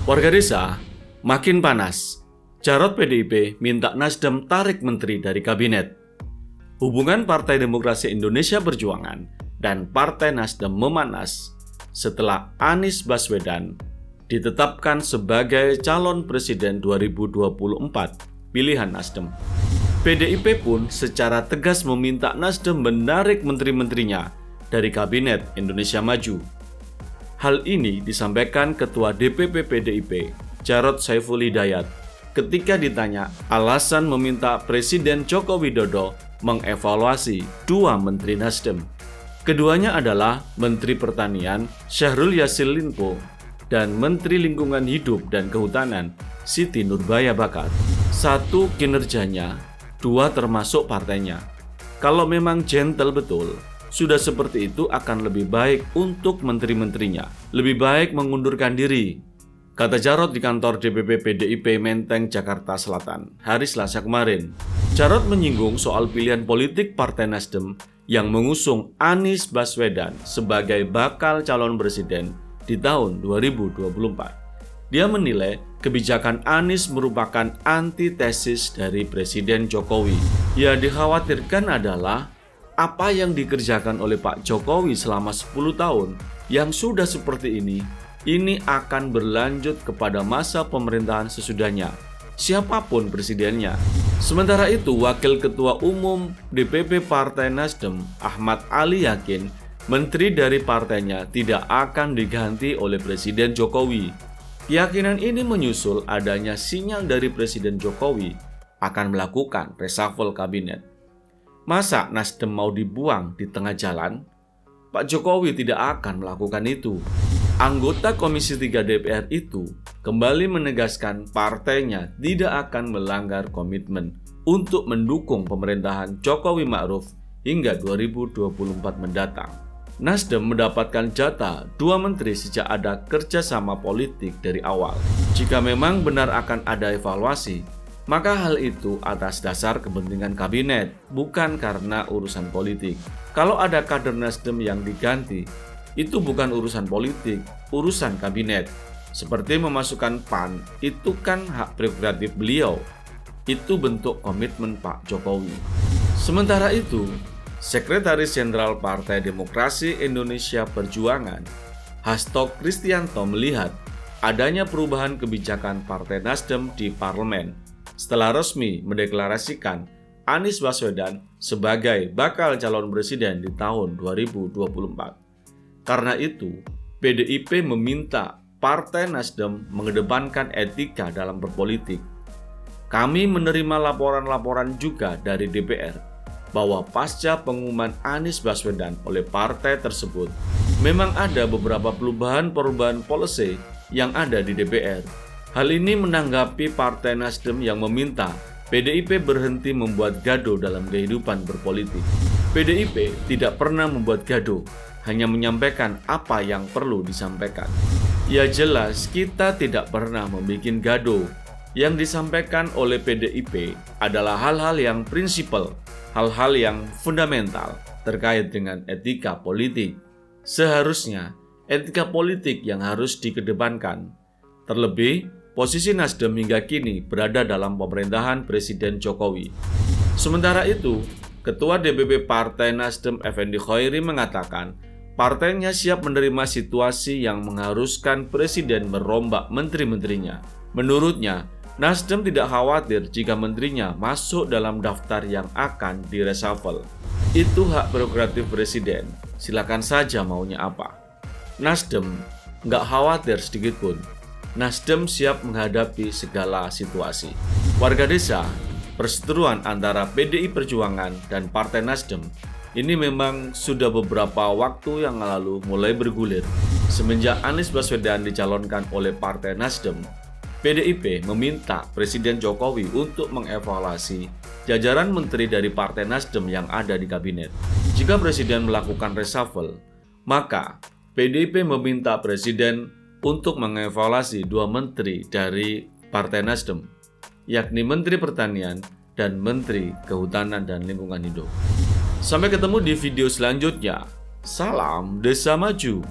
Warga desa makin panas. Jarod PDIP minta Nasdem tarik menteri dari kabinet. Hubungan Partai Demokrasi Indonesia Perjuangan dan Partai Nasdem memanas setelah Anies Baswedan ditetapkan sebagai calon presiden 2024 pilihan Nasdem. PDIP pun secara tegas meminta Nasdem menarik menteri-menterinya dari Kabinet Indonesia Maju. Hal ini disampaikan Ketua DPP PDIP, Jarod Saiful Hidayat, ketika ditanya alasan meminta Presiden Joko Widodo mengevaluasi dua menteri Nasdem. Keduanya adalah Menteri Pertanian Syahrul Yassin Limpo dan Menteri Lingkungan Hidup dan Kehutanan Siti Nurbaya Bakar. Satu, kinerjanya, dua, termasuk partainya. Kalau memang gentle betul, sudah seperti itu akan lebih baik untuk menteri-menterinya. Lebih baik mengundurkan diri, kata Jarod di kantor DPP PDIP Menteng, Jakarta Selatan, hari Selasa kemarin. Jarod menyinggung soal pilihan politik Partai Nasdem yang mengusung Anies Baswedan sebagai bakal calon presiden di tahun 2024. Dia menilai kebijakan Anies merupakan antitesis dari Presiden Jokowi. Yang dikhawatirkan adalah apa yang dikerjakan oleh Pak Jokowi selama 10 tahun yang sudah seperti ini akan berlanjut kepada masa pemerintahan sesudahnya, siapapun presidennya. Sementara itu, Wakil Ketua Umum DPP Partai Nasdem, Ahmad Ali, yakin menteri dari partainya tidak akan diganti oleh Presiden Jokowi. Keyakinan ini menyusul adanya sinyal dari Presiden Jokowi akan melakukan reshuffle kabinet. Masa Nasdem mau dibuang di tengah jalan? Pak Jokowi tidak akan melakukan itu. Anggota Komisi 3 DPR itu kembali menegaskan partainya tidak akan melanggar komitmen untuk mendukung pemerintahan Jokowi Ma'ruf hingga 2024 mendatang. Nasdem mendapatkan jatah 2 menteri sejak ada kerjasama politik dari awal. Jika memang benar akan ada evaluasi, maka hal itu atas dasar kepentingan kabinet, bukan karena urusan politik. Kalau ada kader Nasdem yang diganti, itu bukan urusan politik, urusan kabinet. Seperti memasukkan PAN, itu kan hak prerogatif beliau. Itu bentuk komitmen Pak Jokowi. Sementara itu, Sekretaris Jenderal Partai Demokrasi Indonesia Perjuangan, Hasto Kristianto, melihat adanya perubahan kebijakan Partai Nasdem di parlemen setelah resmi mendeklarasikan Anies Baswedan sebagai bakal calon presiden di tahun 2024. Karena itu, PDIP meminta Partai Nasdem mengedepankan etika dalam berpolitik. Kami menerima laporan-laporan juga dari DPR bahwa pasca pengumuman Anies Baswedan oleh partai tersebut, memang ada beberapa perubahan policy yang ada di DPR. Hal ini menanggapi Partai Nasdem yang meminta PDIP berhenti membuat gaduh dalam kehidupan berpolitik. PDIP tidak pernah membuat gaduh, hanya menyampaikan apa yang perlu disampaikan. Ya jelas kita tidak pernah membuat gaduh. Yang disampaikan oleh PDIP adalah hal-hal yang prinsipal, hal-hal yang fundamental terkait dengan etika politik. Seharusnya etika politik yang harus dikedepankan. Terlebih, posisi Nasdem hingga kini berada dalam pemerintahan Presiden Jokowi. Sementara itu, Ketua DPP Partai Nasdem Effendi Khoiri mengatakan partainya siap menerima situasi yang mengharuskan Presiden merombak menteri-menterinya. Menurutnya, Nasdem tidak khawatir jika menterinya masuk dalam daftar yang akan direshuffle. Itu hak prerogatif Presiden, silakan saja maunya apa. Nasdem nggak khawatir sedikitpun. Nasdem siap menghadapi segala situasi. Warga desa, perseteruan antara PDI Perjuangan dan Partai Nasdem ini memang sudah beberapa waktu yang lalu mulai bergulir. Semenjak Anies Baswedan dicalonkan oleh Partai Nasdem, PDIP meminta Presiden Jokowi untuk mengevaluasi jajaran menteri dari Partai Nasdem yang ada di kabinet. Jika Presiden melakukan reshuffle, maka PDIP meminta Presiden untuk mengevaluasi 2 menteri dari Partai Nasdem, yakni Menteri Pertanian dan Menteri Kehutanan dan Lingkungan Hidup. Sampai ketemu di video selanjutnya. Salam Desa Maju.